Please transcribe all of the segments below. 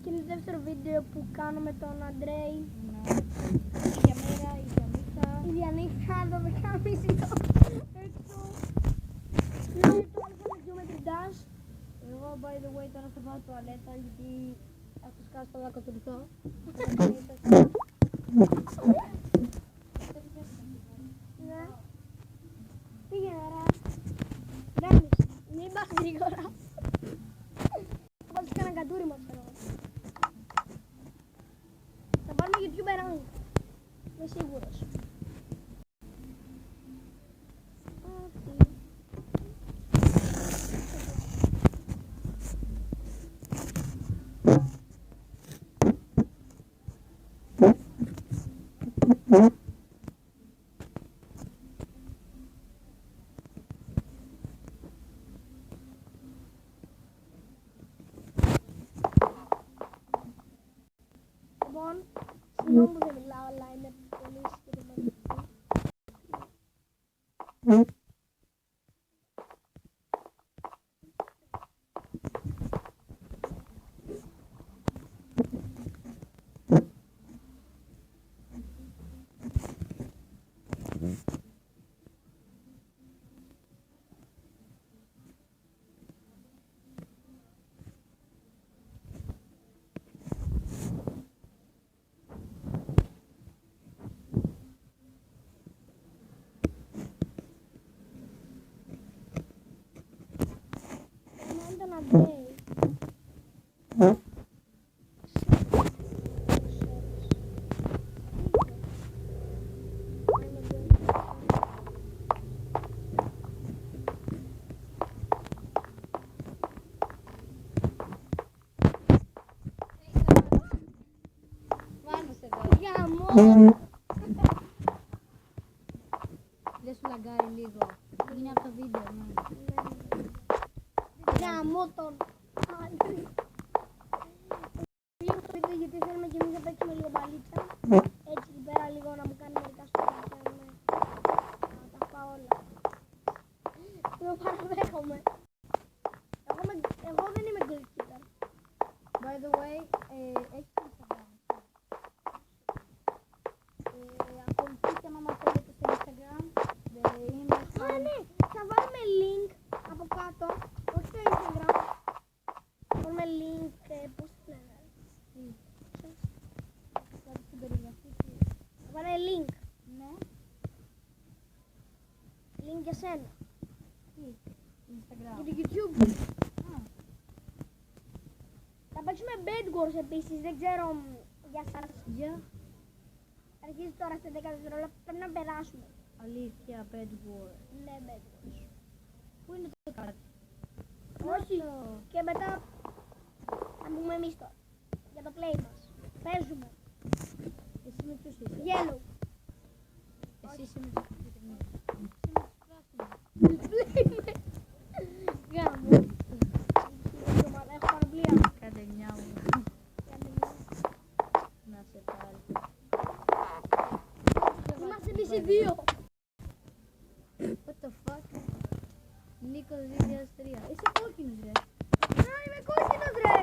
είναι το δεύτερο βίντεο που κάνω με τον Αντρέη. Ναι. Ίδια μέρα, ίδια νύχτα. Ίδια νύχτα, 12.30 το έξω. Ναι, τώρα θα με geometry dash. Εγώ, by the way, τώρα θα πάω τουαλέτα γιατί έχω σκάσει το δακοτουρθό. Ναι. Πήγαινε ρε. Δέμεις, μην πας γρήγορα. Θα βάλεις κανένα κατούριμα, ξέρω. Θα πάρουμε YouTuber rank. Είμαι σίγουρος. Λοιπόν, συγγνώμη που δεν μιλάω, αλλά είναι πολύ συγκεκριμένη. Περιμένω τον Αντρέη. Πάνω σε εδώ. Γαμώ! Δεν σου λαγκάρει λίγο. Είναι από το βίντεο, ναι. Γαμώ τον Άντρη. Λίγο το βίντεο γιατί θέλουμε και εμείς να παίξουμε λίγο μπαλίτσα. Έτσι εκεί πέρα λίγο να μου κάνει μερικά στροφιά να τα πάω όλα. Το παραδέχομαι. Εγώ δεν είμαι goalkeeper. By the way, έχεις Instagram. Ακολουθήστε με άμα θέλετε στο Instagram. Είναι Α, ναι, θα βάλουμε link από κάτω, όχι στο Instagram. Θα βάλουμε link, πώς το λένε. στην περιγραφή. Θα βάλουμε link, Ναι. link για σένα, Τι. Instagram. για το YouTube. Α, Θα παίξουμε Bed Wars επίσης, δεν ξέρω για σας. για Αρχίζει τώρα στα 10 δευτερόλεπτα, πρέπει να περάσουμε. αλήθεια, Bed War. Ναι, Bed Wars. Πού είναι το κάτι. Όχι, και μετά θα πούμε εμείς τώρα, για το play μας. Παίζουμε, Εσύ με ποιος είσαι. yellow. Εσύ είσαι με ποιος είσαι. Γάμο. Έχω παραπλία. Κάντε μια μου. Να σε πάρει. Είμαστε εμείς οι δύο. What the fuck. Νίκος 2003. Είσαι κόκκινος ρε. Α, είμαι κόκκινος ρε.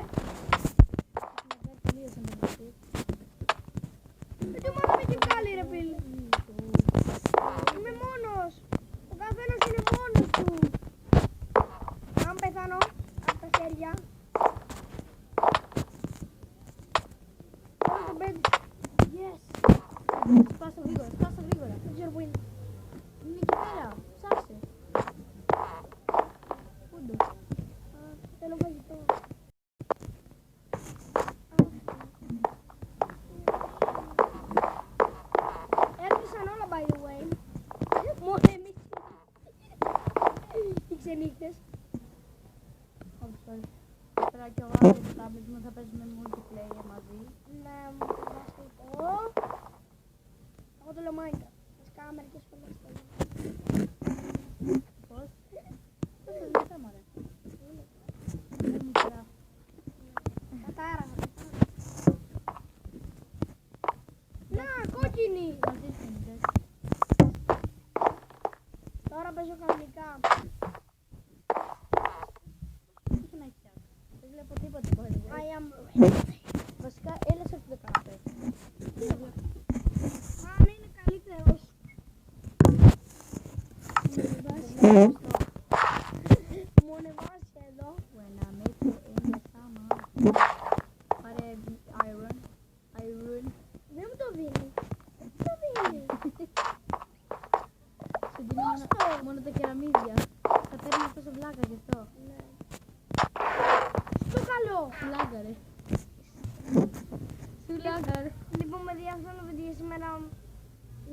Τελείωσε με το shit. Γιατί μόνο με έχει βγάλει ρε φίλε. Είμαι μόνος. Ο καθένας είναι μόνος του. Αν πεθάνω από τα χέρια. Πάω στο bed. Yes. Σπάσα γρήγορα, σπάσα γρήγορα. Δεν ξέρω που είναι. Είναι εκεί πέρα. Ψάξε. Πούντο. Θέλω φαγητό. Έρθισαν όλα by the way. Μόνο εμείς. Οι ξενύχτες. Όπως πάλι. Τώρα και εγώ από το tablet μου θα παίζουμε multiplayer μαζί. Ναι, μου φοβάστε εγώ. Εγώ το λέω Minecraft. Τις κάνω μερικές φορές το λέω. Πώς? Πώς το λέω θέμα ρε. Δεν μου πειρά. Κατάρα. Να, κόκκινη. Μαζί σου είναι. Τώρα παίζω κανονικά. Τι να έχει φτιάξει. Δεν βλέπω τίποτα by the way. I am ready. Βασικά, έλα σε αυτό το καναπέ. Αν είναι καλύτερος. Μου ανεβάσει εδώ. When I met you in the summer. Πάρε iron. Δεν μου το δίνει. Δεν μου το δίνει. Σου δίνει μόνο τα κεραμίδια. Θα παίρνει αυτό σε βλάκα γι' αυτό. Ναι. Στο καλό. Σου λάγκα ρε. Σου λάγκα ρε. Λοιπόν, παιδιά, αυτό είναι το βίντεο σήμερα.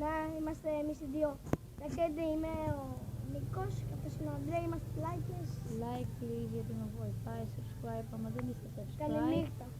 Να είμαστε εμείς οι δύο. Να ξέρετε, είμαι ο Νίκος και αυτός είναι ο Αντρέι. Είμαστε πλάκες. Like please γιατί με βοηθάει. Subscribe άμα δεν είστε subscribe. Καληνύχτα.